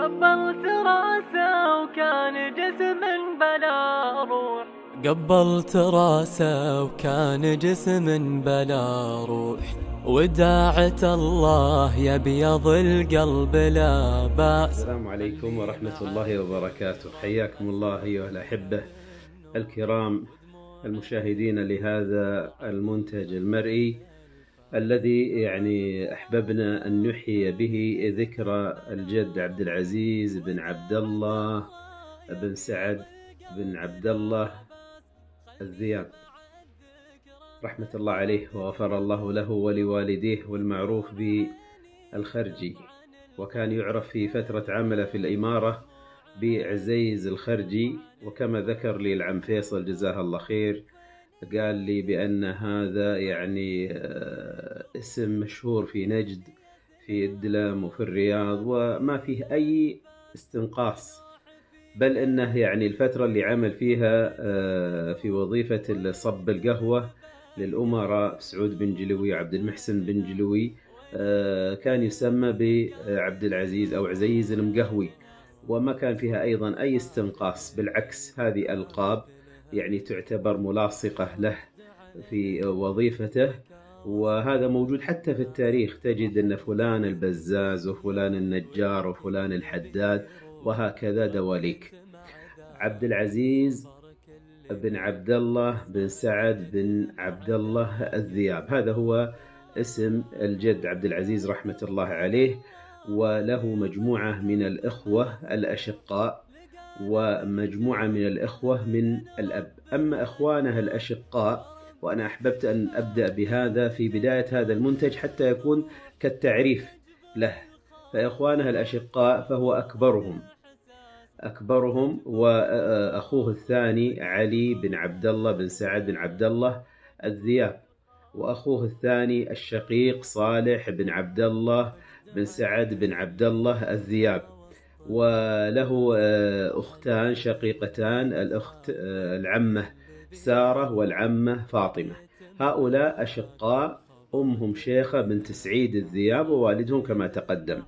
قبلت راسه وكان جسم بلا روح. قبلت راسه وكان جسم بلا روح، وداعت الله يبيض القلب لا بأس. السلام عليكم ورحمة الله وبركاته. حياكم الله أيها الأحبة الكرام المشاهدين لهذا المنتج المرئي الذي أحببنا أن نحيي به ذكرى الجد عبد العزيز بن عبد الله بن سعد بن عبد الله الذياب، رحمة الله عليه وغفر الله له ولوالديه، والمعروف بالخرجي، وكان يعرف في فترة عمله في الإمارة بعزيز الخرجي. وكما ذكر لي العم فيصل جزاه الله خير، قال لي بأن هذا اسم مشهور في نجد، في الدلم وفي الرياض، وما فيه أي استنقاص، بل أنه الفترة اللي عمل فيها في وظيفة صب القهوة للأمراء سعود بن جلوي وعبد المحسن بن جلوي كان يسمى بعبد العزيز أو عزيز المقهوي، وما كان فيها أيضا أي استنقاص، بالعكس هذه ألقاب تعتبر ملاصقة له في وظيفته. وهذا موجود حتى في التاريخ، تجد أن فلان البزاز وفلان النجار وفلان الحداد وهكذا دواليك. عبد العزيز بن عبد الله بن سعد بن عبد الله الذياب، هذا هو اسم الجد عبد العزيز رحمة الله عليه، وله مجموعة من الإخوة الأشقاء ومجموعة من الإخوة من الأب. أما إخوانه الأشقاء، وأنا أحببت أن أبدأ بهذا في بداية هذا المنتج حتى يكون كالتعريف له، فإخوانه الأشقاء فهو أكبرهم وأخوه الثاني علي بن عبد الله بن سعد بن عبد الله الذياب، وأخوه الثاني الشقيق صالح بن عبد الله بن سعد بن عبد الله الذياب، وله أختان شقيقتان، الأخت العمة سارة والعمة فاطمة. هؤلاء أشقاء، أمهم شيخة بنت سعيد الذياب ووالدهم كما تقدم.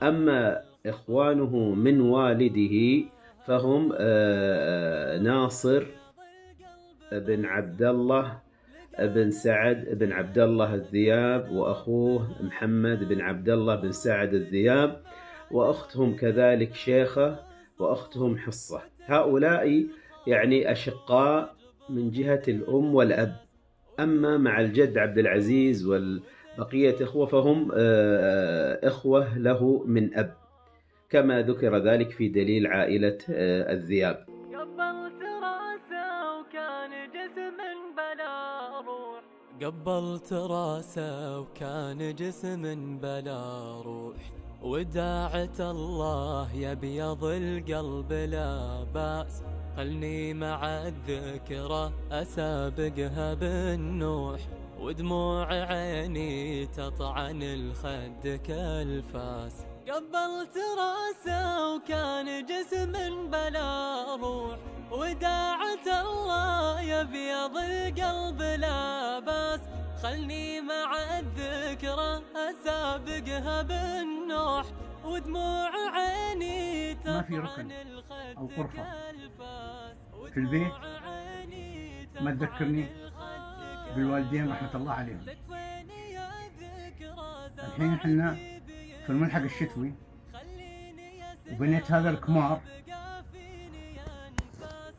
أما إخوانه من والده فهم ناصر بن عبد الله بن سعد بن عبد الله الذياب، وأخوه محمد بن عبد الله بن سعد الذياب، وأختهم كذلك شيخة، وأختهم حصة. هؤلاء أشقاء من جهة الأم والأب. أما مع الجد عبد العزيز والبقية إخوة فهم إخوة له من أب، كما ذكر ذلك في دليل عائلة الذياب. قبلت راسه وكان جسم بلا روح. قبلت راسه وكان جسم بلا روح، وداعت الله يبيض القلب لا بأس. خلني مع الذكرى أسابقها بالنوح، ودموع عيني تطعن الخد كالفاس. قبلت راسه وكان جسم بلا روح، وداعت الله يبيض القلب لا باس. خلني مع الذكرى أسابقها بالنوح، ودموع عيني ما في ركن أو غرفة في البيت ما تذكرني بالوالدين رحمة الله عليهم. الحين احنا في الملحق الشتوي، وبنيت هذا الكمار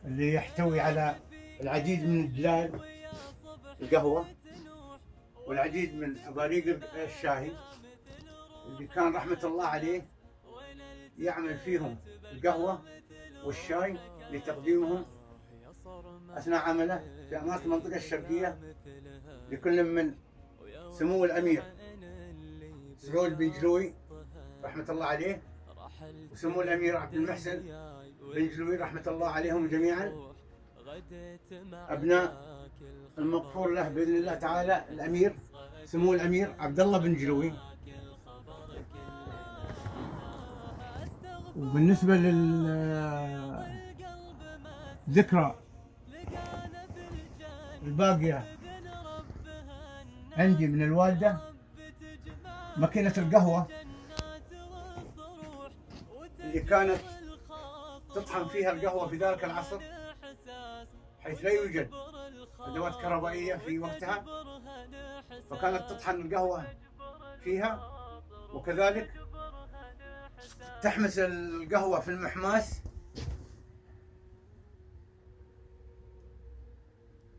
اللي يحتوي على العديد من الدلال القهوة والعديد من أباريق الشاي، اللي كان رحمة الله عليه يعمل فيهم القهوة والشاي لتقديمهم أثناء عمله في أماكن المنطقة الشرقية، لكل من سمو الأمير سعود بن جلوي رحمة الله عليه، وسمو الأمير عبد المحسن بن جلوي رحمة الله عليهم جميعا، أبناء المغفور له بإذن الله تعالى الأمير سمو الأمير عبد الله بن جلوي. وبالنسبة للذكرى الباقية عندي من الوالدة، ماكينة القهوة اللي كانت تطحن فيها القهوة في ذلك العصر، حيث لا يوجد أدوات كهربائية في وقتها، فكانت تطحن القهوة فيها، وكذلك تحمس القهوة في المحماس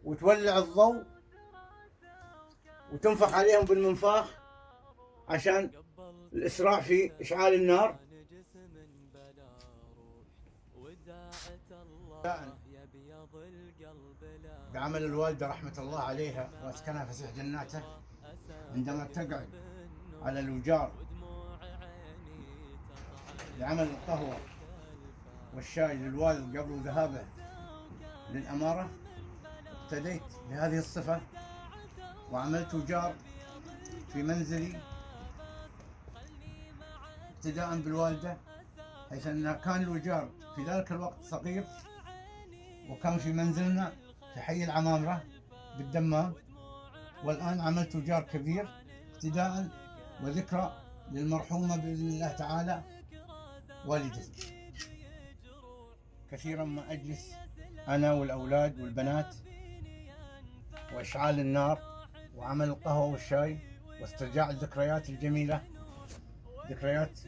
وتولع الضوء وتنفخ عليهم بالمنفاخ عشان الإسراع في إشعال النار. بعمل الوالدة رحمة الله عليها وأسكنها فسيح جناته، عندما تقعد على الوجار لعمل القهوة والشاي للوالد قبل ذهابه للأمارة، اقتديت بهذه الصفة وعملت وجار في منزلي اقتداء بالوالدة، حيث أن كان الوجار في ذلك الوقت صغير، وكان في منزلنا في حي العمامرة بالدمام، والآن عملت وجار كبير اقتداء وذكرى للمرحومة بإذن الله تعالى والدتي. كثيرا ما أجلس أنا والأولاد والبنات وإشعال النار وعمل القهوة والشاي واسترجاع الذكريات الجميلة، ذكريات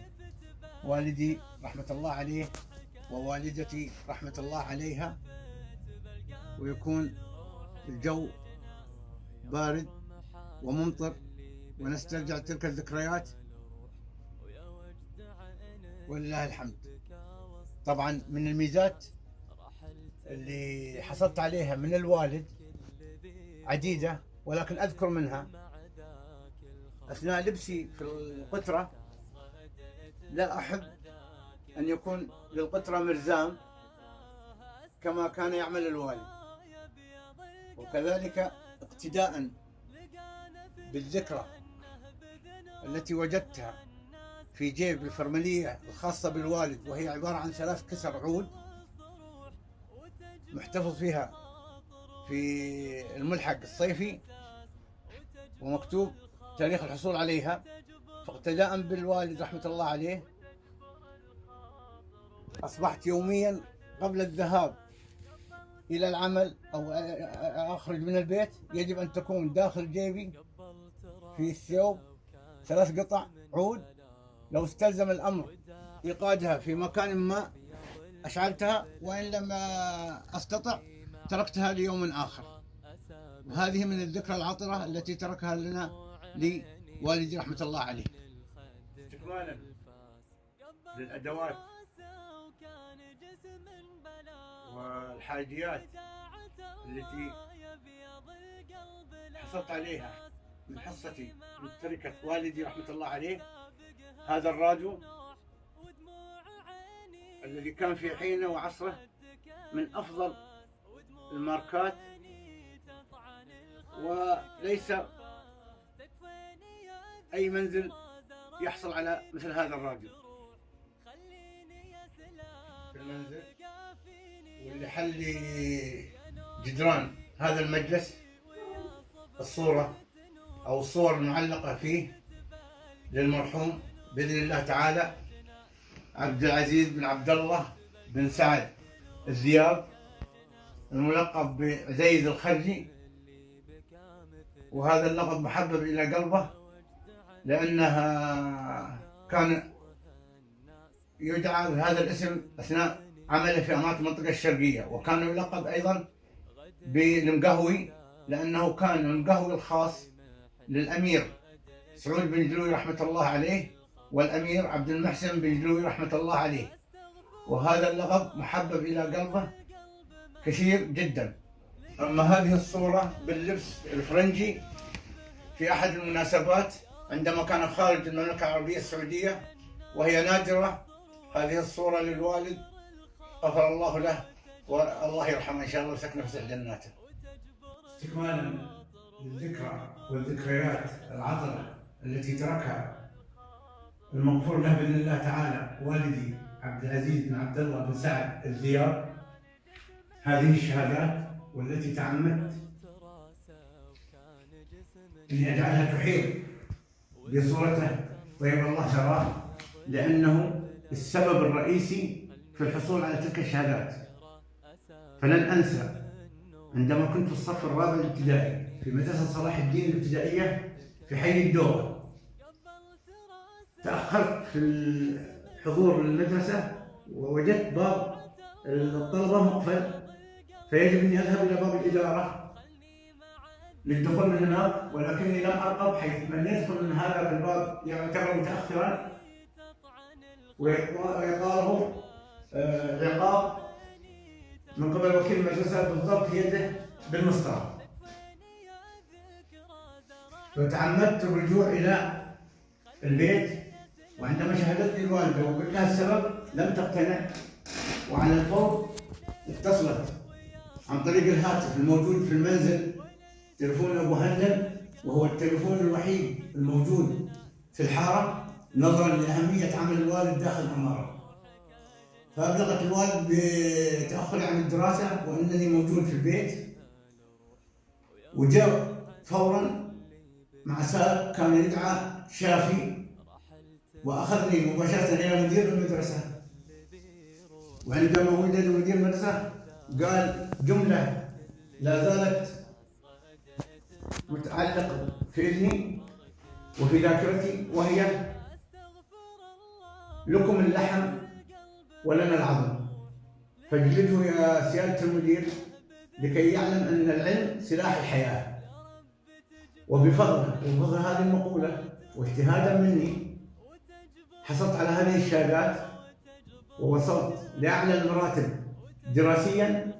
والدي رحمة الله عليه ووالدتي رحمة الله عليها، ويكون الجو بارد وممطر ونسترجع تلك الذكريات ولله الحمد. طبعا من الميزات اللي حصلت عليها من الوالد عديدة، ولكن أذكر منها أثناء لبسي في القطرة لا أحب أن يكون للقطرة مرزام كما كان يعمل الوالد، وكذلك اقتداء بالذكرى التي وجدتها في جيب الفرملية الخاصة بالوالد، وهي عبارة عن 3 كسر عود محتفظ فيها في الملحق الصيفي ومكتوب تاريخ الحصول عليها. فاقتداء بالوالد رحمة الله عليه أصبحت يوميا قبل الذهاب إلى العمل أو أخرج من البيت يجب أن تكون داخل جيبي في الثوب 3 قطع عود، لو استلزم الأمر إيقادها في مكان ما أشعلتها، وإن لم أستطع تركتها ليوم آخر. وهذه من الذكرى العطرة التي تركها لنا لوالدي رحمة الله عليه. استكمالا للأدوات والحاجيات التي حصلت عليها من حصتي من تركة والدي رحمة الله عليه، هذا الراديو الذي كان في حينه وعصره من أفضل الماركات، وليس أي منزل يحصل على مثل هذا الراديو في المنزل. واللي حل جدران هذا المجلس الصورة أو الصور المعلقة فيه للمرحوم بإذن الله تعالى عبد العزيز بن عبد الله بن سعد الذياب، الملقب بعزيز الخرجي، وهذا اللقب محبب إلى قلبه لأنها كان يدعى بهذا الاسم أثناء عمله في أماكن المنطقة الشرقية، وكان يلقب أيضا بالمقهوي لأنه كان المقهوي الخاص للأمير سعود بن جلوي رحمة الله عليه والأمير عبد المحسن بن جلوي رحمة الله عليه، وهذا اللقب محبب إلى قلبه كثير جدا. أما هذه الصورة باللبس الفرنجي في أحد المناسبات عندما كان خارج المملكة العربية السعودية، وهي نادرة، هذه الصورة للوالد غفر الله له والله يرحمه إن شاء الله وسكنه في جناته. استكمالا للذكرى والذكريات العطرة التي تركها المغفور له بإذن الله تعالى والدي عبد العزيز بن عبد الله بن سعد الذياب، هذه الشهادات والتي تعمدت أني أجعلها تحيط بصورته طيب الله ثراه، لأنه السبب الرئيسي في الحصول على تلك الشهادات. فلن أنسى عندما كنت في الصف الرابع الابتدائي في مدرسة صلاح الدين الابتدائية في حي الدوغة. تأخرت في الحضور للمدرسة ووجدت باب الطلبة مقفل، فيجب أني أذهب إلى باب الإدارة للدخول من هناك، ولكني لم أرقب، حيث من يدخل من هذا الباب يعتبر متأخرا ويقاله عقاب من قبل وكيل المدرسة بالضبط يده بالمسطرة. فتعمدت الرجوع إلى البيت، وعندما شاهدتني الوالدة وقلت لها السبب لم تقتنع، وعلى الفور اتصلت عن طريق الهاتف الموجود في المنزل، تلفون أبو هندل، وهو التلفون الوحيد الموجود في الحارة نظرا لأهمية عمل الوالد داخل العمارة. فأبلغت الوالد بتأخري عن الدراسة وأنني موجود في البيت، وجاء فورا مع سائق كان يدعى شافي، وأخذني مباشرة إلى مدير المدرسة. وعندما وجد مدير المدرسة قال جملة لا زالت متعلقة في إذني وفي ذاكرتي، وهي: لكم اللحم ولنا العظم، فاجلده يا سيادة المدير لكي يعلم أن العلم سلاح الحياة. وبفضل هذه المقولة واجتهادا مني حصلت على هذه الشهادات، ووصلت لأعلى المراتب دراسيا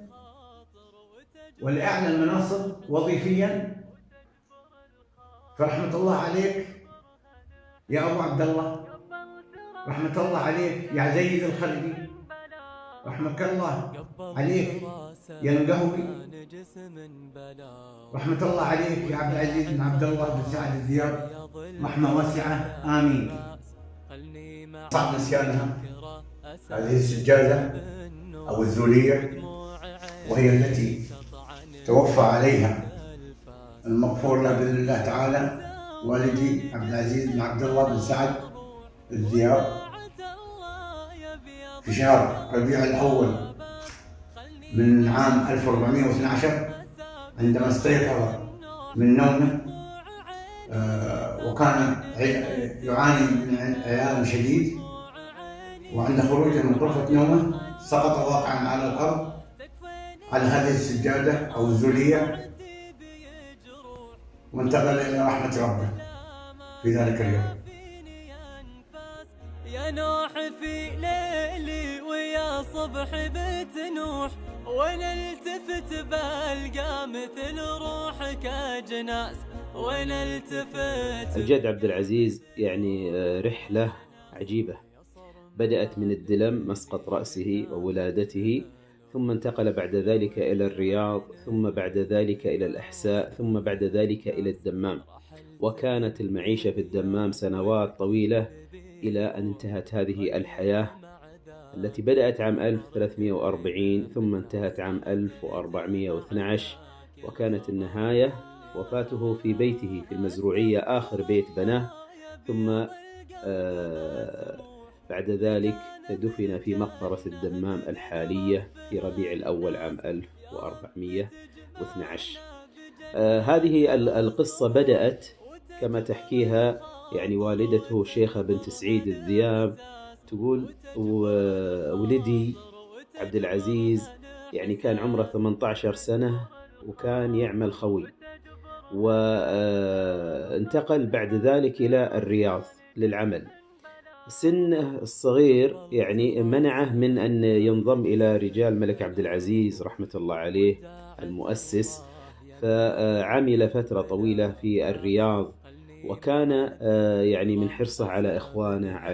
ولأعلى المناصب وظيفيا. فرحمة الله عليك يا أبو عبد الله، رحمة الله عليك يا عزيز الخلدي، رحمك الله عليك يا القهوي، رحمة الله عليك يا عبد العزيز بن عبد الله بن سعد الدياب، رحمة واسعة آمين. صعب نسيانها هذه السجادة أو الذولية، وهي التي توفى عليها المغفور له بإذن الله تعالى والدي عبد العزيز بن عبد الله بن سعد الدياب في شهر ربيع الأول من عام 1412 عندما استيقظ من نومه، وكان يعاني من عيان شديد، وعند خروجه من غرفة نومه سقط واقعا على الأرض على هذه السجادة أو الذولية، وانتقل إلى رحمة ربه في ذلك اليوم. يا نوح في ليلي ويا صبح بتنوح، ونلتفت بلقى مثل روحك أجناس، ونلتفت. الجد عبد العزيز يعني رحلة عجيبة، بدأت من الدلم مسقط رأسه وولادته، ثم انتقل بعد ذلك إلى الرياض، ثم بعد ذلك إلى الأحساء، ثم بعد ذلك إلى الدمام. وكانت المعيشة في الدمام سنوات طويلة إلى أن انتهت هذه الحياة التي بدأت عام 1340 ثم انتهت عام 1412، وكانت النهاية وفاته في بيته في المزروعية، آخر بيت بناه، ثم بعد ذلك دفن في مقبرة الدمام الحالية في ربيع الأول عام 1412. هذه القصة بدأت كما تحكيها يعني والدته شيخة بنت سعيد الذياب، تقول: ولدي عبد العزيز يعني كان عمره 18 سنة وكان يعمل خوي، وانتقل بعد ذلك إلى الرياض للعمل. سنه الصغير يعني منعه من أن ينضم إلى رجال الملك عبد العزيز رحمة الله عليه المؤسس، فعمل فترة طويلة في الرياض، وكان يعني من حرصه على إخوانه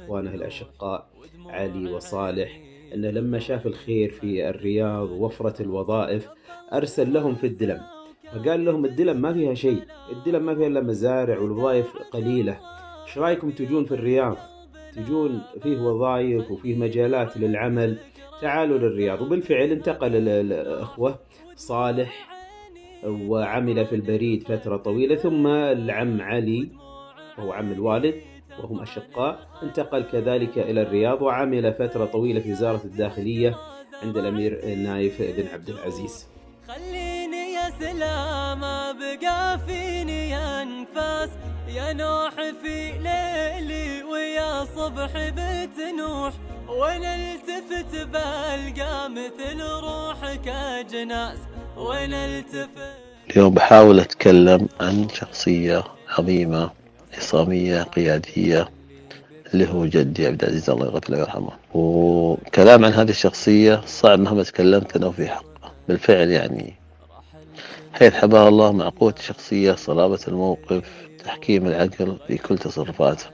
الأشقاء علي وصالح، أنه لما شاف الخير في الرياض ووفرة الوظائف أرسل لهم في الدلم، فقال لهم: الدلم ما فيها شيء، الدلم ما فيها إلا مزارع والوظائف قليلة، إيش رأيكم تجون في الرياض؟ تجون فيه وظائف وفيه مجالات للعمل، تعالوا للرياض. وبالفعل انتقل الأخوة صالح وعمل في البريد فترة طويلة، ثم العم علي وهو عم الوالد وهم أشقاء. انتقل كذلك إلى الرياض وعمل فترة طويلة في وزارة الداخلية عند الأمير نايف بن عبد العزيز. خليني يا سلام بقى فيني أنفاس، يا نوح في ليلي ويا صبح بتنوح، وانا التفت بلقى مثل روحك أجناس، وانا التفت. اليوم بحاول أتكلم عن شخصية عظيمة عصامية قيادية اللي هو جدي عبد العزيز الله يغفر له ويرحمه. وكلام عن هذه الشخصية صعب مهما تكلمت أنا في حقه. بالفعل يعني حيث حباه الله مع قوة الشخصية، صلابة الموقف، تحكيم العقل في كل تصرفاته،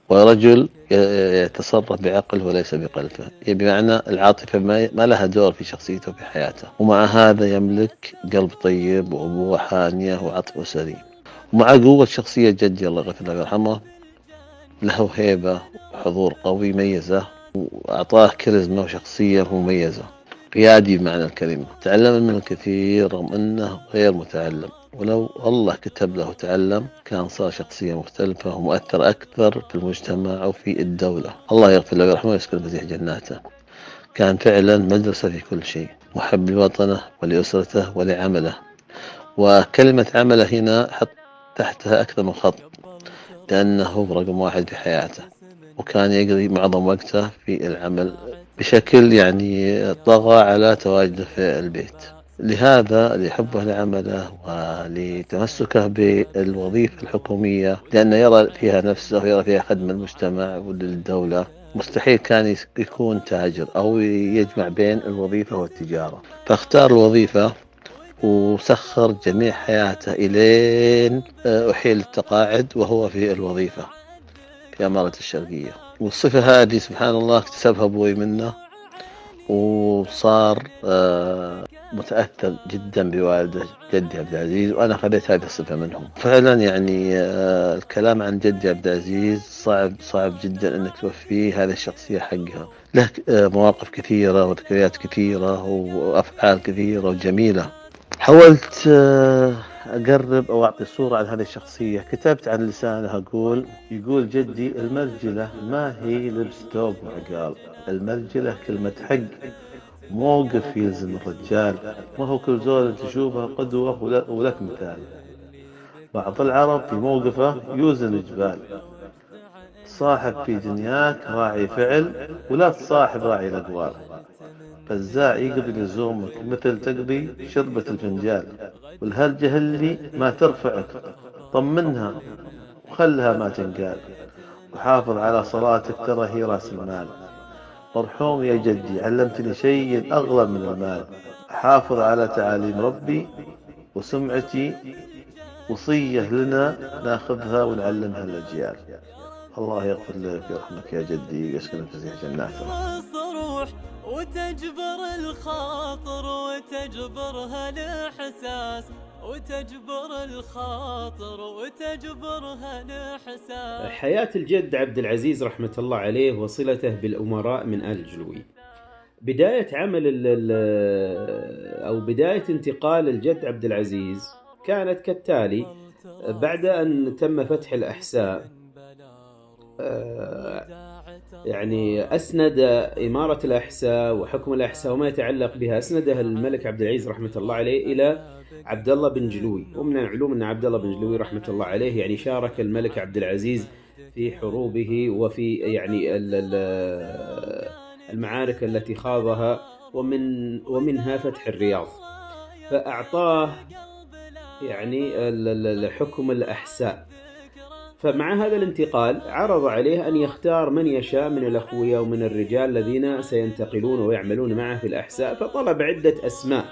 ورجل يتصرف بعقل وليس بقلبه، بمعنى العاطفة ما لها دور في شخصيته وفي حياته، ومع هذا يملك قلب طيب وأبوة حانية وعطف أسري. ومع قوة شخصية جدي الله يغفر له ويرحمه له هيبة وحضور قوي ميزة، وأعطاه كاريزما وشخصية مميزة، قيادي بمعنى الكلمة. تعلم منه الكثير رغم أنه غير متعلم، ولو الله كتب له تعلم كان صار شخصية مختلفة ومؤثر أكثر في المجتمع وفي الدولة. الله يغفر له ويرحمه ويسكن فسيح جناته. كان فعلا مدرسة في كل شيء، محب لوطنه ولأسرته ولعمله. وكلمة عمله هنا حط تحتها أكثر من خط، لأنه رقم واحد في حياته، وكان يقضي معظم وقته في العمل بشكل يعني طغى على تواجده في البيت. لهذا لحبه لعمله ولتمسكه بالوظيفة الحكومية، لأنه يرى فيها نفسه ويرى فيها خدمة المجتمع وللدولة. مستحيل كان يكون تاجر أو يجمع بين الوظيفة والتجارة، فاختار الوظيفة وسخر جميع حياته إلين أحيل التقاعد وهو في الوظيفة في أمارة الشرقية. والصفة هذه سبحان الله اكتسبها أبوي منه، وصار متأثر جدا بوالده جدي عبد العزيز، وأنا أخذت هذه الصفة منهم. فعلا يعني الكلام عن جدي عبد العزيز صعب جدا أنك توفيه هذه الشخصية حقها. له مواقف كثيرة وذكريات كثيرة وأفعال كثيرة وجميلة. حاولت أقرب أو أعطي صورة عن هذه الشخصية. كتبت عن لسانه يقول جدي: المرجلة ما هي لبس ثوب وعقال، المرجلة كلمة حق، موقف يلزم الرجال، ما هو كل زول تشوفه قدوة ولك مثال. بعض العرب في موقفه يوزن الجبال، صاحب في دنياك راعي فعل ولا تصاحب راعي الأقوال، فزاع يقضي لزومك مثل تقضي شربة الفنجال، والهرجة اللي ما ترفعك طمنها وخلها ما تنقال، وحافظ على صلاتك ترى هي راس المال. مرحوم يا جدي علمتني شيء أغلى من المال، حافظ على تعاليم ربي وسمعتي وصية لنا ناخذها ونعلمها للأجيال. الله يغفر لك ويرحمك يا جدي ويسكن فسيح جناته. وتجبر الخاطر وتجبرها الإحساس، وتجبر الخاطر وتجبرها الإحساس. حياة الجد عبد العزيز رحمة الله عليه وصلته بالأمراء من آل جلوي. بداية عمل أو بداية انتقال الجد عبد العزيز كانت كالتالي: بعد أن تم فتح الأحساء يعني أسند إمارة الأحساء وحكم الأحساء وما يتعلق بها، أسندها الملك عبد العزيز رحمة الله عليه إلى عبد الله بن جلوي. ومن العلوم أن عبد الله بن جلوي رحمة الله عليه يعني شارك الملك عبد العزيز في حروبه وفي يعني المعارك التي خاضها، ومنها فتح الرياض، فأعطاه يعني حكم الأحساء. فمع هذا الانتقال عرض عليه أن يختار من يشاء من الأخوية ومن الرجال الذين سينتقلون ويعملون معه في الأحساء، فطلب عدة أسماء،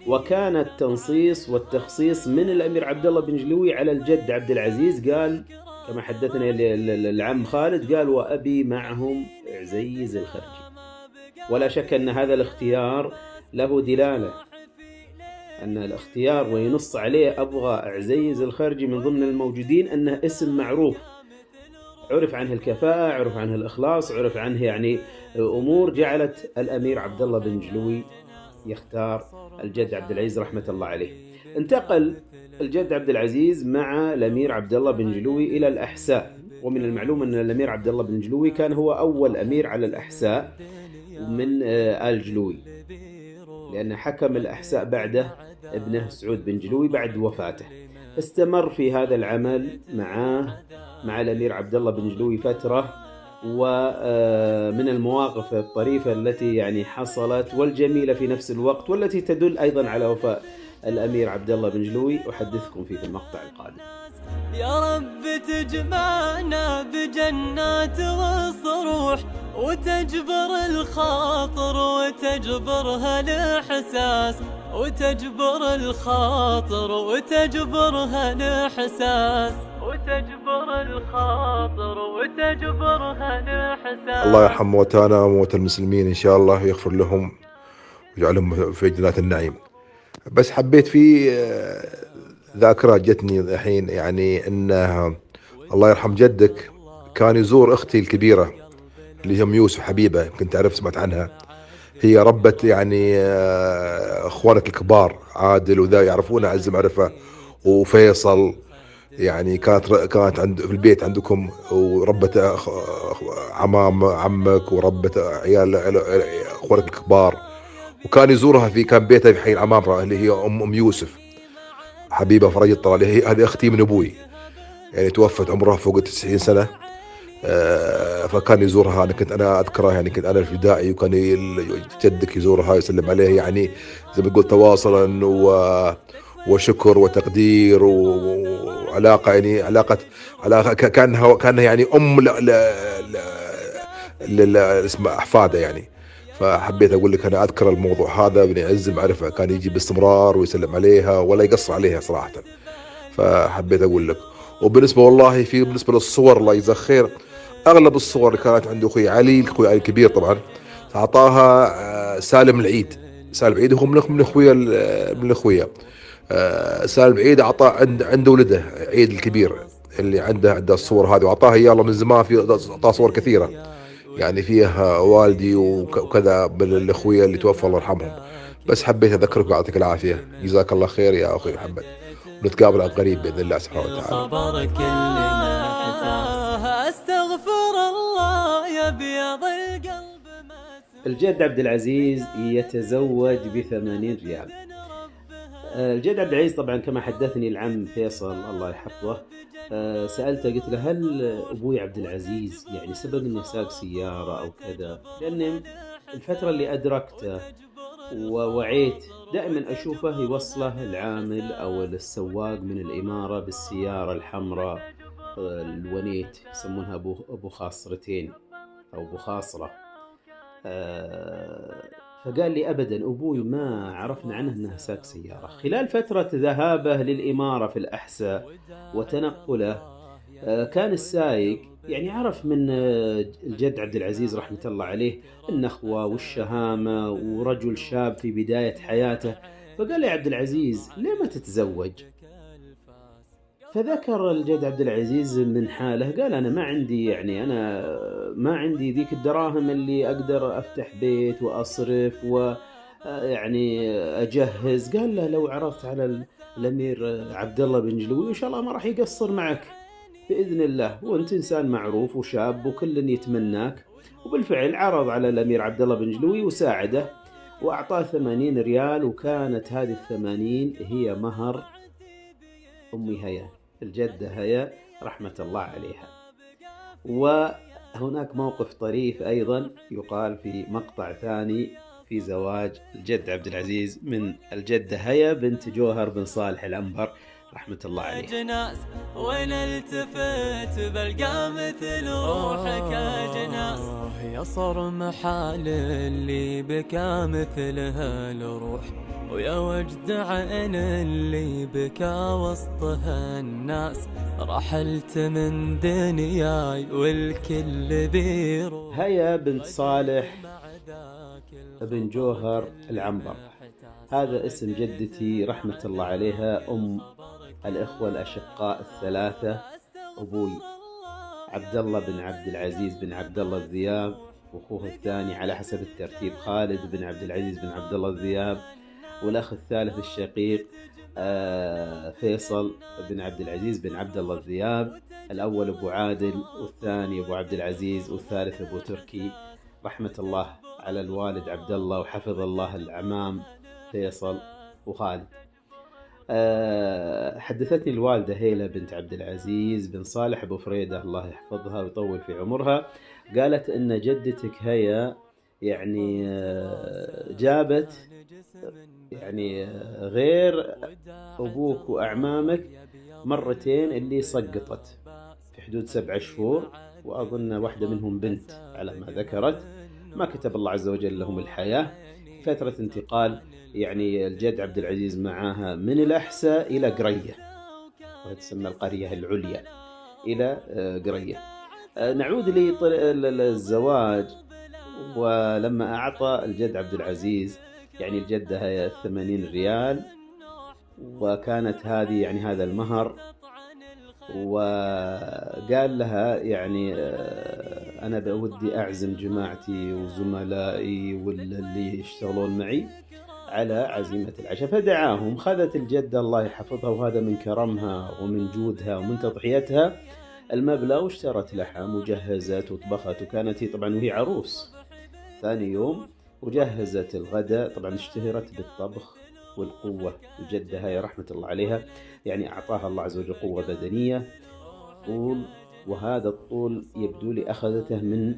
وكان التنصيص والتخصيص من الأمير عبد الله بن جلوي على الجد عبد العزيز. قال كما حدثنا العم خالد، قال: وأبي معهم عزيز الخرجي. ولا شك أن هذا الاختيار له دلالة، أن الاختيار وينص عليه أبغى عزيز الخرجي من ضمن الموجودين أنه اسم معروف، عرف عنه الكفاءة، عرف عنه الإخلاص، عرف عنه يعني أمور جعلت الأمير عبد الله بن جلوي يختار الجد عبد العزيز رحمة الله عليه. انتقل الجد عبد العزيز مع الأمير عبد الله بن جلوي إلى الأحساء، ومن المعلوم أن الأمير عبد الله بن جلوي كان هو أول أمير على الأحساء من آل جلوي، لأن حكم الأحساء بعده ابنه سعود بن جلوي بعد وفاته. استمر في هذا العمل مع الأمير عبد الله بن جلوي فترة. ومن المواقف الطريفة التي يعني حصلت والجميلة في نفس الوقت والتي تدل أيضا على وفاء الأمير عبد الله بن جلوي أحدثكم في المقطع القادم. يا رب تجمعنا بجنات والصروح، وتجبر الخاطر وتجبرها الإحساس، وتجبر الخاطر وتجبرها الإحساس، وتجبر الخاطر وتجبرها الإحساس. الله يرحم موتانا وموتى المسلمين إن شاء الله ويغفر لهم ويجعلهم في جنات النعيم. بس حبيت في ذاكرة جتني الحين، يعني أنه الله يرحم جدك كان يزور أختي الكبيرة اللي هي يوسف حبيبة، كنت أعرف سمعت عنها. هي ربت يعني أخوانك الكبار عادل وذا يعرفونها عز معرفة وفيصل، يعني كانت عند في البيت عندكم، وربت عمك وربت عيال اخوانك الكبار، وكان يزورها كان بيتها في حي العمامرة اللي هي ام يوسف حبيبة فرج الطلال. هذه اختي من ابوي، يعني توفت عمرها فوق 90 سنة. فكان يزورها، انا اذكرها، يعني كنت انا الفدائي وكان جدك يزورها يسلم عليها، يعني زي ما تقول تواصلا وشكر وتقدير وعلاقة، يعني علاقة كانها يعني اسمها احفاده يعني. فحبيت اقول لك انا اذكر الموضوع هذا، ابن عز المعرفة كان يجي باستمرار ويسلم عليها ولا يقصر عليها صراحة. فحبيت اقول لك. وبالنسبة والله بالنسبة للصور الله يجزاه خير، اغلب الصور اللي كانت عند اخوي علي الكبير طبعا اعطاها سالم العيد. سالم العيد هو من اخويا سالم العيد اعطاه عند ولده عيد الكبير اللي عنده الصور هذه، واعطاها اياه من زمان. اعطاه صور كثيرة يعني فيها والدي وكذا من الاخويا اللي توفى الله يرحمهم. بس حبيت اذكرك ويعطيك العافية، جزاك الله خير يا اخوي محمد، ونتقابل عن قريب باذن الله سبحانه وتعالى. صبر كلنا استغفر الله يا بيض القلب. الجد عبد العزيز يتزوج ب80 ريال. الجد عبد العزيز طبعا كما حدثني العم فيصل الله يحفظه، سألته قلت له هل أبوي عبد العزيز يعني سبق إنه ساق سيارة أو كذا؟ لأن الفترة اللي أدركته ووعيت دائما أشوفه يوصله العامل أو السواق من الإمارة بالسيارة الحمراء الونيت، يسمونها أبو خاصرتين أو أبو خاصرة. فقال لي أبدا أبوي ما عرفنا عنه أنه ساق سيارة. خلال فترة ذهابه للإمارة في الأحساء وتنقله كان السايق يعني عرف من الجد عبد العزيز رحمة الله عليه النخوة والشهامة ورجل شاب في بداية حياته. فقال لي عبد العزيز ليه ما تتزوج؟ فذكر الجد عبد العزيز من حاله، قال أنا ما عندي ذيك الدراهم اللي أقدر أفتح بيت وأصرف ويعني أجهز. قال له لو عرفت على الأمير عبد الله بن جلوي إن شاء الله ما راح يقصر معك بإذن الله، وأنت إنسان معروف وشاب وكل يتمناك. وبالفعل عرض على الأمير عبد الله بن جلوي وساعده وأعطاه 80 ريال، وكانت هذه 80 هي مهر أمي هيا الجدة هيا رحمة الله عليها. وهناك موقف طريف أيضا يقال في مقطع ثاني في زواج الجد عبد العزيز من الجدة هيا بنت جوهر بن صالح العنبر رحمة الله عليه. جناس وين التفت بلقى مثل روحك يا جناس، يا صرم حال اللي بكى مثل هالروح، ويا وجد عين اللي بكى وسطها الناس، رحلت من دنياي والكل بيروح. هيا بنت صالح بن جوهر العنبر، هذا اسم جدتي رحمة الله عليها أم الإخوة الأشقاء الثلاثة، أبوي عبد الله بن عبد العزيز بن عبد الله الذياب، وأخوه الثاني على حسب الترتيب خالد بن عبد العزيز بن عبد الله الذياب، والأخ الثالث الشقيق فيصل بن عبد العزيز بن عبد الله الذياب، الأول أبو عادل، والثاني أبو عبد العزيز، والثالث أبو تركي. رحمة الله على الوالد عبد الله، وحفظ الله الأعمام فيصل وخالد. حدثتني الوالدة هيلة بنت عبد العزيز بن صالح أبو فريدة الله يحفظها ويطول في عمرها، قالت إن جدتك هي يعني جابت يعني غير أبوك وأعمامك مرتين اللي سقطت في حدود 7 شهور، وأظن واحدة منهم بنت على ما ذكرت، ما كتب الله عز وجل لهم الحياة. فترة انتقال يعني الجد عبد العزيز معاها من الأحساء إلى قرية، وهي تسمى القرية العليا، إلى قرية. نعود للزواج، ولما أعطى الجد عبد العزيز يعني الجدة هي 80 ريال، وكانت هذه يعني هذا المهر، وقال لها يعني أنا بودي أعزم جماعتي وزملائي واللي يشتغلون معي على عزيمة العشاء، فدعاهم. خذت الجدة الله يحفظها، وهذا من كرمها ومن جودها ومن تضحيتها، المبلغ، واشترت لحم وجهزت وطبخت، وكانت هي طبعا وهي عروس ثاني يوم، وجهزت الغداء. طبعا اشتهرت بالطبخ والقوة. الجدة هاي رحمة الله عليها يعني أعطاها الله عز وجل قوة بدنية، طول، وهذا الطول يبدو لي أخذته من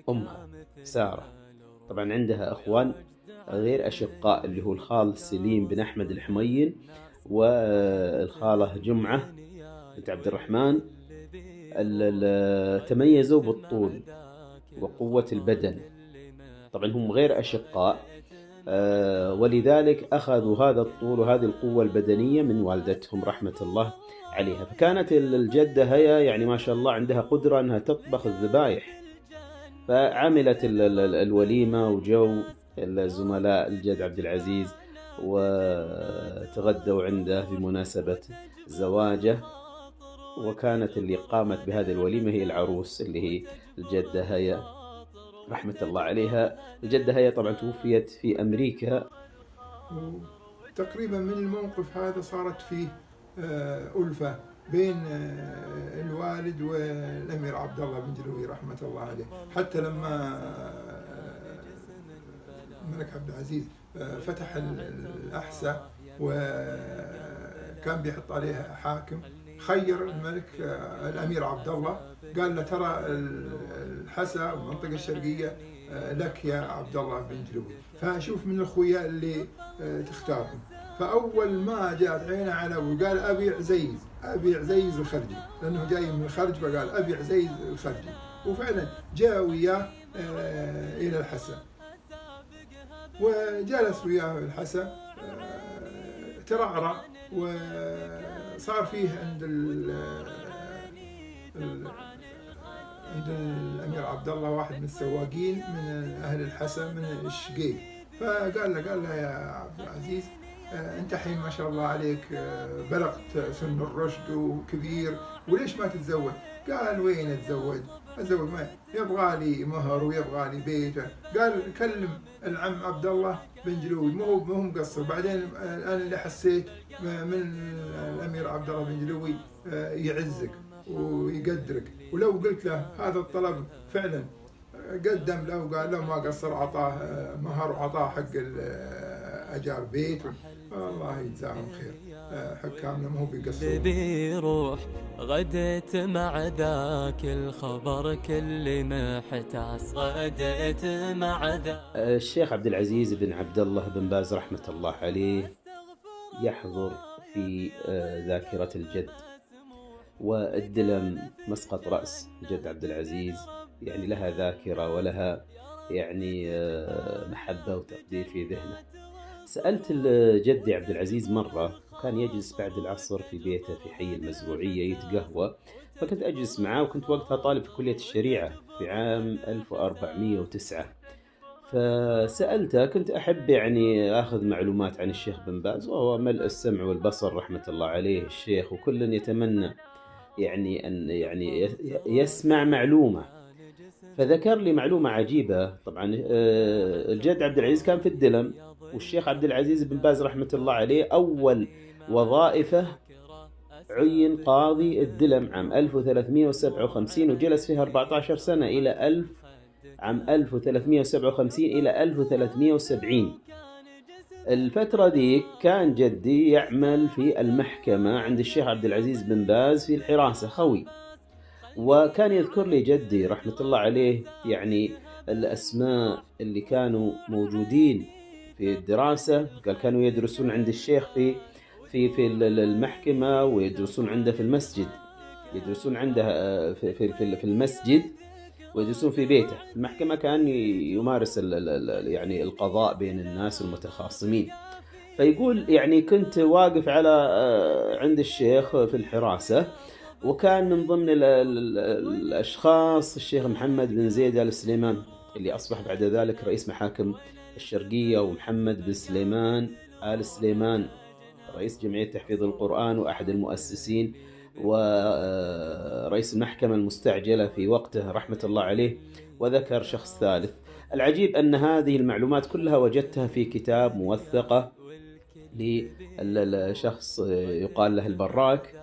أمها سارة. طبعا عندها أخوان غير أشقاء، اللي هو الخال سليم بن أحمد الحميين، والخالة جمعة بنت عبد الرحمن، تميزوا بالطول وقوة البدن. طبعا هم غير أشقاء، ولذلك أخذوا هذا الطول وهذه القوة البدنية من والدتهم رحمة الله عليها. فكانت الجدة هي يعني ما شاء الله عندها قدرة أنها تطبخ الذبايح، فعملت الوليمة وجو الزملاء الجد عبد العزيز وتغدوا عنده بمناسبة زواجه، وكانت اللي قامت بهذه الوليمة هي العروس اللي هي الجدة هي رحمة الله عليها. الجدة هي طبعا توفيت في أمريكا. تقريبا من الموقف هذا صارت فيه ألفة بين الوالد والأمير عبد الله بن جلوي رحمة الله عليه، حتى لما الملك عبد العزيز فتح الأحساء وكان بيحط عليها حاكم، خير الملك الأمير عبد الله، قال له ترى الحسا والمنطقة الشرقية لك يا عبد الله بن جلوي، فشوف من الأخويا اللي تختارهم. فأول ما جاءت عينه على وقال أبي عزيز الخرجي، لأنه جاي من الخرج، فقال أبي عزيز الخرجي، وفعلا جاء وياه إلى الحسا، وجلس وياه الحسا، ترعرع، وصار فيه عند الأمير عبد الله واحد من السواقين من أهل الحسا من الشقيق، فقال له يا عبد العزيز أنت حين ما شاء الله عليك بلغت سن الرشد وكبير، وليش ما تتزوج؟ قال وين أتزوج ما يبغى لي مهر ويبغى لي بيت. قال كلم العم عبد الله بن جلوي، مو مقصر. بعدين أنا اللي حسيت من الأمير عبد الله بن جلوي يعزك ويقدرك، ولو قلت له هذا الطلب فعلا قدم له وقال له ما قصر، عطاه مهر وعطاه حق أجار بيت، الله يجزاهم خير. حكامنا مو بيقصرون. بيروح غديت مع ذاك الخبر كل ما حتعس، غديت مع ذاك. الشيخ عبد العزيز بن عبد الله بن باز رحمة الله عليه يحضر في ذاكرة الجد، والدلم مسقط رأس الجد عبد العزيز يعني لها ذاكرة ولها يعني محبة وتقدير في ذهنه. سألت جدي عبد العزيز مرة، كان يجلس بعد العصر في بيته في حي المزروعية يتقهوى، فكنت أجلس معه، وكنت وقتها طالب في كلية الشريعة في عام 1409. فسألته، كنت أحب يعني أخذ معلومات عن الشيخ بن باز، وهو ملء السمع والبصر رحمة الله عليه الشيخ، وكل يتمنى يعني أن يعني يسمع معلومة. فذكر لي معلومة عجيبة. طبعا الجد عبد العزيز كان في الدلم، والشيخ عبد العزيز بن باز رحمة الله عليه أول وظائفه عين قاضي الدلم عام 1357 وجلس فيها 14 سنة إلى عام 1357 إلى 1370. الفترة دي كان جدي يعمل في المحكمة عند الشيخ عبد العزيز بن باز في الحراسة خوي، وكان يذكر لي جدي رحمة الله عليه يعني الأسماء اللي كانوا موجودين في الدراسة. قال كانوا يدرسون عند الشيخ في المحكمة، ويدرسون عنده في المسجد، يدرسون عنده في المسجد، ويدرسون في بيته. المحكمة كان يمارس يعني القضاء بين الناس المتخاصمين. فيقول يعني كنت واقف على عند الشيخ في الحراسة، وكان من ضمن الأشخاص الشيخ محمد بن زيد آل سليمان اللي أصبح بعد ذلك رئيس محاكم الشرقية، ومحمد بن سليمان آل سليمان رئيس جمعية تحفيظ القرآن وأحد المؤسسين ورئيس المحكمة المستعجلة في وقته رحمة الله عليه، وذكر شخص ثالث. العجيب أن هذه المعلومات كلها وجدتها في كتاب موثقة لشخص يقال له البراك،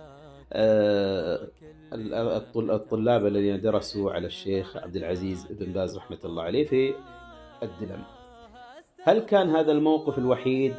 الطلاب الذين درسوا على الشيخ عبد العزيز بن باز رحمة الله عليه في الدلم. هل كان هذا الموقف الوحيد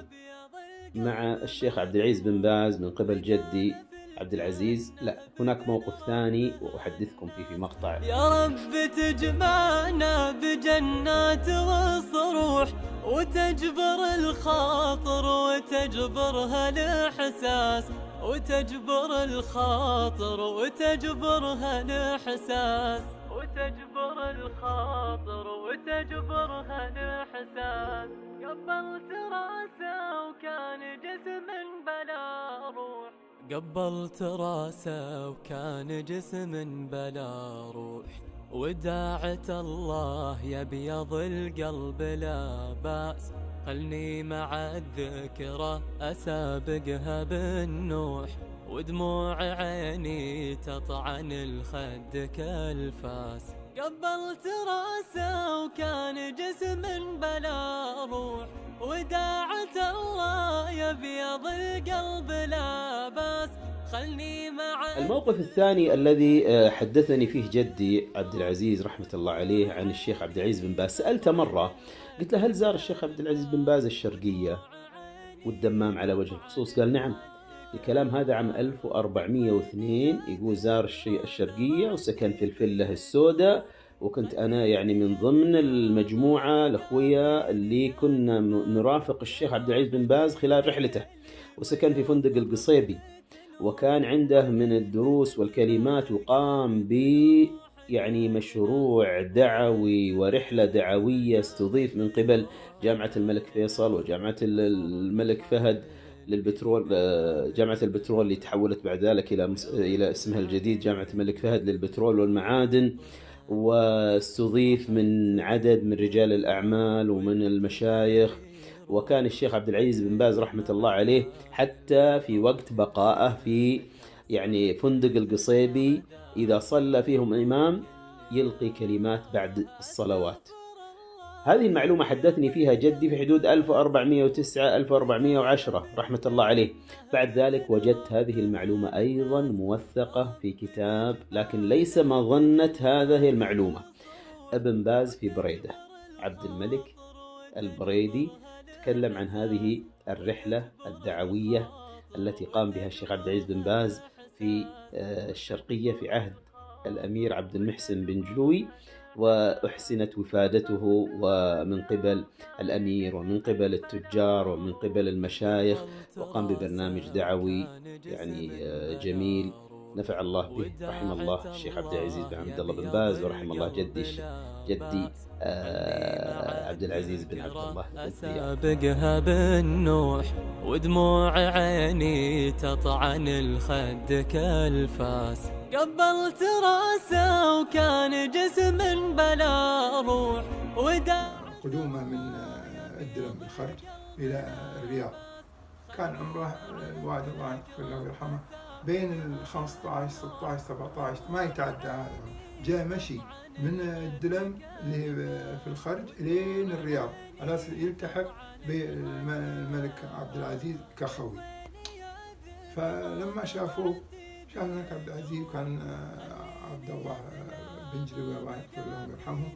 مع الشيخ عبد العزيز بن باز من قبل جدي عبد العزيز؟ لا، هناك موقف ثاني وأحدثكم فيه في مقطع. يا رب تجمعنا بجنات وصروح، وتجبر الخاطر وتجبرها الإحساس، وتجبر الخاطر وتجبرها الإحساس، وتجبر الخاطر وتجبرها الإحساس. قبلت راسه وكان جسم بلا روح، قبلت راسه وكان جسم بلا روح، وداعت الله يا بيض القلب لا بأس، خلني مع الذكرى أسابقها بالنوح، ودموع عيني تطعن الخد كالفاس. قبلت راسه وكان جسم بلا روح، وداعت الله يا بيض القلب لا باس، خلني مع. الموقف الثاني الذي حدثني فيه جدي عبد العزيز رحمة الله عليه عن الشيخ عبد العزيز بن باز، سألته مرة قلت له هل زار الشيخ عبد العزيز بن باز الشرقية والدمام على وجه الخصوص؟ قال نعم. الكلام هذا عام 1402. يقول زار الشرقية وسكن في الفلة السوداء، وكنت أنا يعني من ضمن المجموعة الأخوية اللي كنا نرافق الشيخ عبد العزيز بن باز خلال رحلته، وسكن في فندق القصيبي، وكان عنده من الدروس والكلمات، وقام ب يعني مشروع دعوي ورحلة دعوية استضيف من قبل جامعة الملك فيصل وجامعة الملك فهد للبترول، جامعة البترول اللي تحولت بعد ذلك إلى اسمها الجديد جامعة الملك فهد للبترول والمعادن، واستضيف من عدد من رجال الأعمال ومن المشايخ. وكان الشيخ عبد العزيز بن باز رحمة الله عليه حتى في وقت بقائه في يعني فندق القصيبي إذا صلى فيهم إمام يلقي كلمات بعد الصلوات. هذه المعلومة حدثني فيها جدي في حدود 1409-1410 رحمة الله عليه. بعد ذلك وجدت هذه المعلومة أيضا موثقة في كتاب، لكن ليس مظنة هذه المعلومة. ابن باز في بريدة، عبد الملك البريدي تكلم عن هذه الرحلة الدعوية التي قام بها الشيخ عبد العزيز بن باز في الشرقية في عهد الأمير عبد المحسن بن جلوي، وأحسنت وفادته ومن قبل الأمير ومن قبل التجار ومن قبل المشايخ، وقام ببرنامج دعوي يعني جميل نفع الله به. رحم الله الشيخ عبد العزيز بن عبد الله بن باز، ورحم الله جدي عبد العزيز بن عبد الله. أسابقها بالنوح ودموع عيني تطعن الخد كالفاس. قبلت راسه وكان جسم بلا روح، قدومه من الدلم بالخرج إلى الرياض كان عمره الوالد الله يغفر له ويرحمه بين ال 15 16 17، ما يتعدى هذا. جاء مشي من الدلم اللي في الخرج لين الرياض على أساس يلتحق بالملك عبد العزيز كخوي. فلما شافوه شاف الملك عبد العزيز وكان عبد الله بن جلوي الله يغفر له ويرحمه،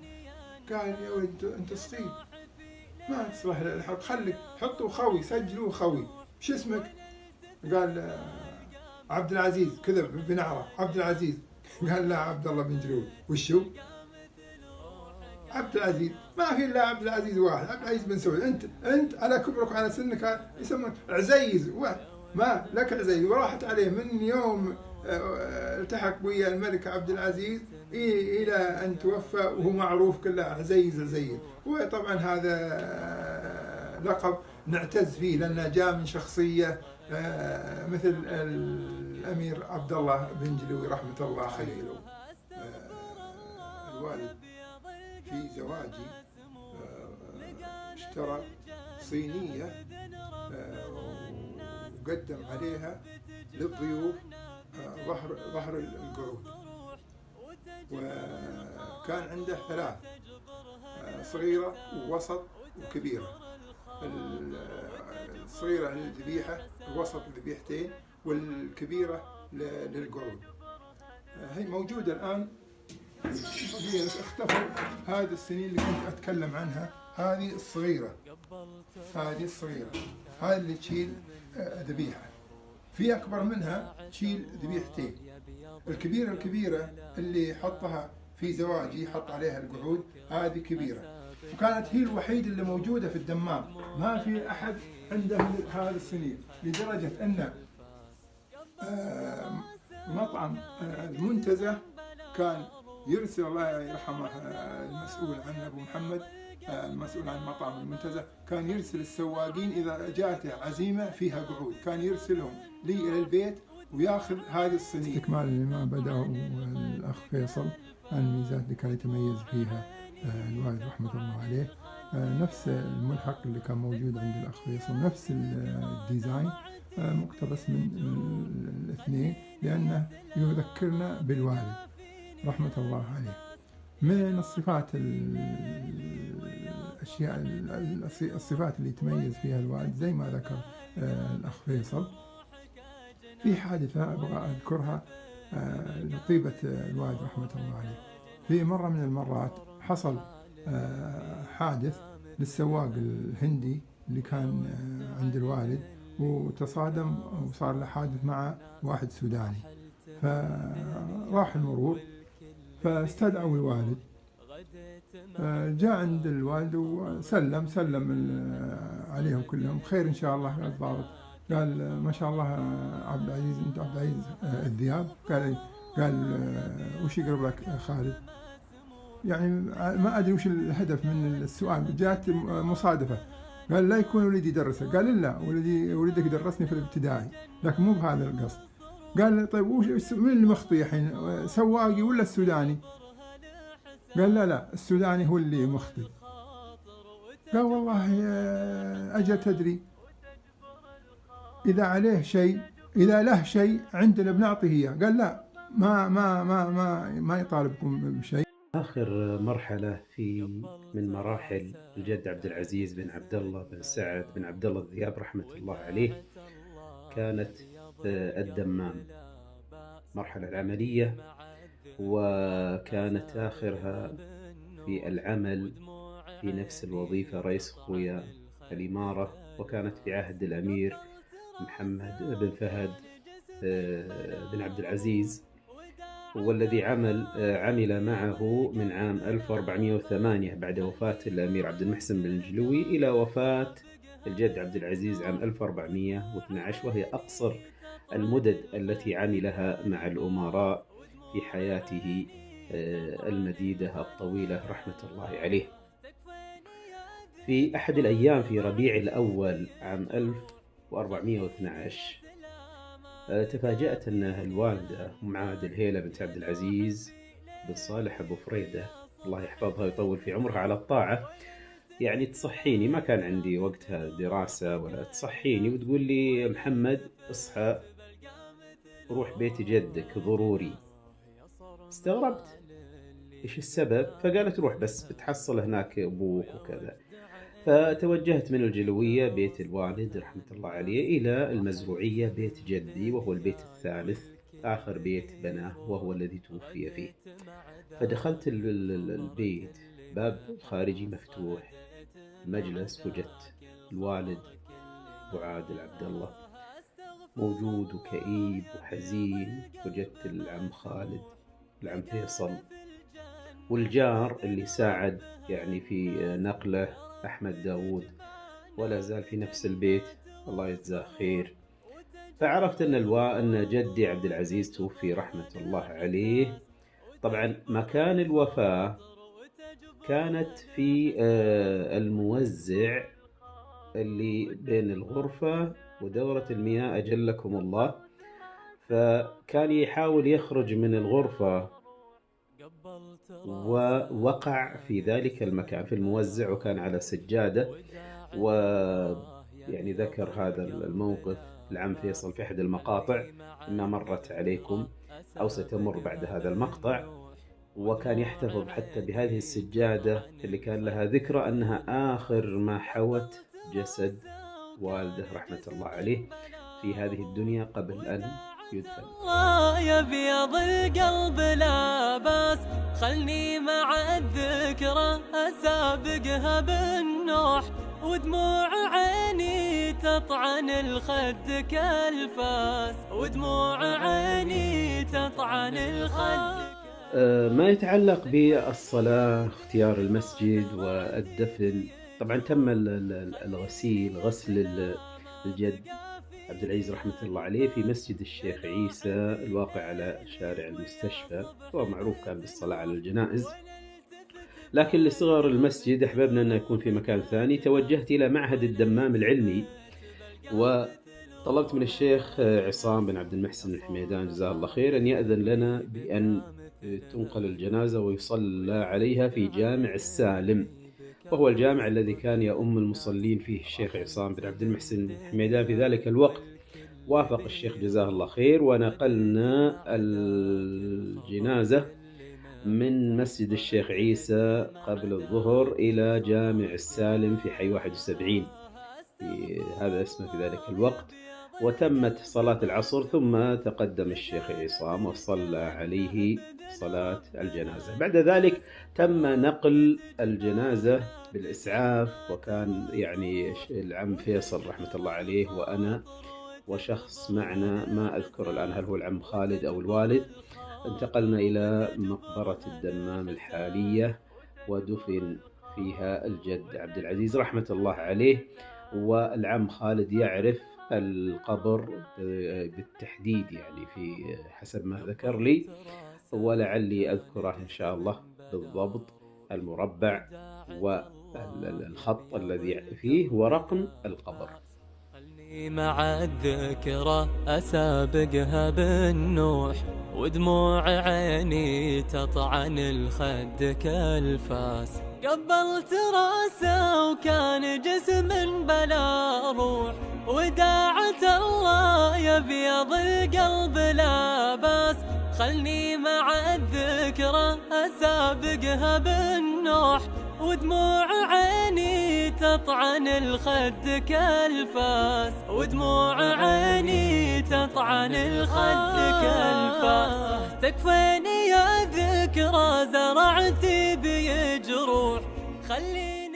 قال يا ولد أنت صغير ما تصلح للحق، خليك حطوا خوي، سجلوه خوي، شو اسمك؟ قال عبد العزيز، كذب بنعرة عبد العزيز. قال لا عبد الله بن جلوي. وشو؟ عبد العزيز، ما في الا عبد العزيز واحد، عبد العزيز بن سعود. انت على كبرك وعلى سنك يسمونك عزيز، ما لك عزيز. وراحت عليه من يوم التحق ويا الملك عبد العزيز الى ان توفى وهو معروف كله عزيز عزيز. وطبعا هذا لقب نعتز فيه لانه جاء من شخصيه مثل الامير عبد الله بن جلوي رحمه الله عليه. الوالد في زواجي اشترى صينية وقدم عليها للضيوف ظهر القرود، وكان عنده 3 صغيرة ووسط وكبيرة. الصغيرة للذبيحة، الوسط للذبيحتين، والكبيرة للقرود. هي موجودة الآن، هي اختفوا. هذه السنين اللي كنت أتكلم عنها، هذه الصغيرة، هذه اللي تشيل ذبيحة. في أكبر منها تشيل ذبيحتين. الكبيرة اللي حطها في زواجي، حط عليها القعود، هذه كبيرة، وكانت هي الوحيدة اللي موجودة في الدمام، ما في أحد عنده هذه السنين، لدرجة أن مطعم المنتزه كان يرسل، الله يرحمه المسؤول عنه أبو محمد، المسؤول عن مطعم المنتزه، كان يرسل السواقين إذا جاءته عزيمة فيها قعود، كان يرسلهم لي إلى البيت وياخذ هذه الصينية. استكمالا لما بدأه الأخ فيصل عن الميزات اللي كان يتميز فيها الوالد رحمة الله عليه، نفس الملحق اللي كان موجود عند الأخ فيصل، نفس الديزاين مقتبس من الاثنين، لأنه يذكرنا بالوالد رحمة الله عليه. من الصفات الصفات اللي يتميز فيها الوالد زي ما ذكر الأخ فيصل. في حادثة أبغى أذكرها لطيبة الوالد رحمة الله عليه. في مرة من المرات حصل حادث للسواق الهندي اللي كان عند الوالد، وتصادم وصار له حادث مع واحد سوداني، فراح المرور فاستدعوا الوالد. جاء عند الوالد وسلم عليهم كلهم، خير إن شاء الله. الضابط قال ما شاء الله عبد العزيز، أنت عبد العزيز الذياب؟ قال وش يقرب لك خالد؟ يعني ما أدري وش الهدف من السؤال، جاءت مصادفة. قال لا يكون ولدي يدرسه. قال لا، ولدك درسني في الابتدائي، لكن مو بهذا القصد. قال طيب من المخطي الحين، سواقي ولا السوداني؟ قال لا السوداني هو اللي مخطي. قال والله أجل تدري، إذا عليه شيء، إذا له شيء عندنا بنعطيه إياه. قال لا، ما يطالبكم بشيء. آخر مرحلة من مراحل الجد عبد العزيز بن عبد الله بن سعد بن عبد الله الذياب رحمة الله عليه كانت الدمام، مرحلة العملية، وكانت آخرها في العمل في نفس الوظيفة رئيس خويا الإمارة، وكانت في عهد الأمير محمد بن فهد بن عبد العزيز، والذي عمل معه من عام 1408 بعد وفاة الأمير عبد المحسن بن الجلوي إلى وفاة الجد عبد العزيز عام 1412، وهي أقصر المدد التي عملها مع الأمراء في حياته المديدة الطويلة رحمة الله عليه. في أحد الأيام في ربيع الأول عام 1412 تفاجأت أن الوالدة أم عاد الهيلة بنت عبد العزيز بن صالح أبو فريدة الله يحفظها ويطول في عمرها على الطاعة، يعني تصحيني، ما كان عندي وقتها دراسة ولا، تصحيني وتقول لي محمد اصحى روح بيت جدك ضروري. استغربت، إيش السبب؟ فقالت روح بس بتحصل هناك أبوك وكذا. فتوجهت من الجلوية بيت الوالد رحمة الله عليه إلى المزروعية بيت جدي، وهو البيت الثالث آخر بيت بناه وهو الذي توفي فيه. فدخلت البيت، باب خارجي مفتوح، مجلس، وجدت الوالد أبو عادل عبد الله موجود وكئيب وحزين، وجدت العم خالد، العم فيصل، والجار اللي ساعد يعني في نقله أحمد داود ولا زال في نفس البيت الله يجزاه خير. فعرفت أن جدي عبد العزيز توفي رحمة الله عليه. طبعا مكان الوفاة كانت في الموزع اللي بين الغرفة ودورة المياه أجلكم الله. فكان يحاول يخرج من الغرفة ووقع في ذلك المكان في الموزع، وكان على سجادة. ويعني ذكر هذا الموقف العم فيصل في أحد المقاطع إنها مرت عليكم أو ستمر بعد هذا المقطع. وكان يحتفظ حتى بهذه السجادة اللي كان لها ذكرى أنها آخر ما حوت جسد والده رحمة الله عليه في هذه الدنيا قبل أن يدفن. الله يبيض القلب لا باس، خلني مع الذكرى أسابقها بالنوح، ودموع عيني تطعن الخد كالفاس، ودموع عيني تطعن الخد. ما يتعلق بالصلاة، اختيار المسجد والدفن، طبعا تم غسل الجد عبد العزيز رحمة الله عليه في مسجد الشيخ عيسى الواقع على شارع المستشفى، هو معروف كان بالصلاة على الجنائز. لكن لصغر المسجد أحببنا أنه يكون في مكان ثاني. توجهت إلى معهد الدمام العلمي، وطلبت من الشيخ عصام بن عبد المحسن الحميدان جزاه الله خير أن يأذن لنا بأن تنقل الجنازة ويصلى عليها في جامع السالم، وهو الجامع الذي كان يؤم المصلين فيه الشيخ عصام بن عبد المحسن الحميدان في ذلك الوقت. وافق الشيخ جزاه الله خير، ونقلنا الجنازة من مسجد الشيخ عيسى قبل الظهر إلى جامع السالم في حي 71 في هذا اسمه في ذلك الوقت. وتمت صلاة العصر، ثم تقدم الشيخ عصام وصلى عليه صلاة الجنازة. بعد ذلك تم نقل الجنازة بالإسعاف، وكان يعني العم فيصل رحمة الله عليه وأنا وشخص معنا ما أذكر الآن هل هو العم خالد أو الوالد. انتقلنا إلى مقبرة الدمام الحالية، ودفن فيها الجد عبد العزيز رحمة الله عليه. والعم خالد يعرف القبر بالتحديد يعني في حسب ما ذكر لي، ولعلي أذكره إن شاء الله بالضبط المربع والخط الذي فيه ورقم القبر. مع الذكرى أسابقها بالنوح، ودموع عيني تطعن الخد كالفاس. قبلت راسه وكان جسم بلا روح، وداعت الله يبيض القلب لا باس، خلني مع الذكرى أسابقها بالنوح، ودموع عيني تطعن الخد كالفاس، ودموع عيني تطعن الخد كالفاس. تكفيني يا ذكرى زرعتي بي جروح، خلي